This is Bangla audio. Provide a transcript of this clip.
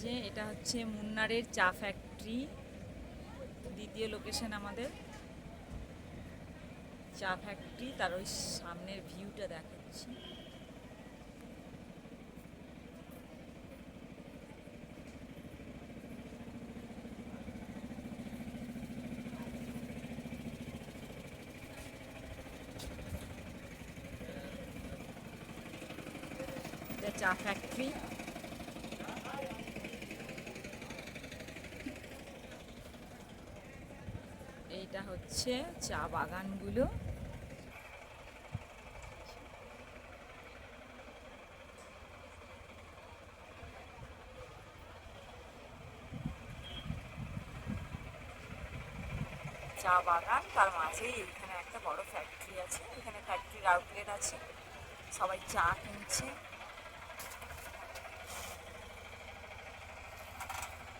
যে এটা হচ্ছে মুন্নারের চা ফ্যাক্টরি, দ্বিতীয় লোকেশন আমাদের চা ফ্যাক্টরি। তার ওই সামনের ভিউটা দেখাচ্ছি। এটা চা ফ্যাক্টরি। এইটা হচ্ছে চা বাগানগুলো। চা বাগান, তার মাঝেই এইখানে একটা বড় ফ্যাক্টরি আছে। এখানে ফ্যাক্টরির আউটলেট আছে, সবাই চা কিনছে।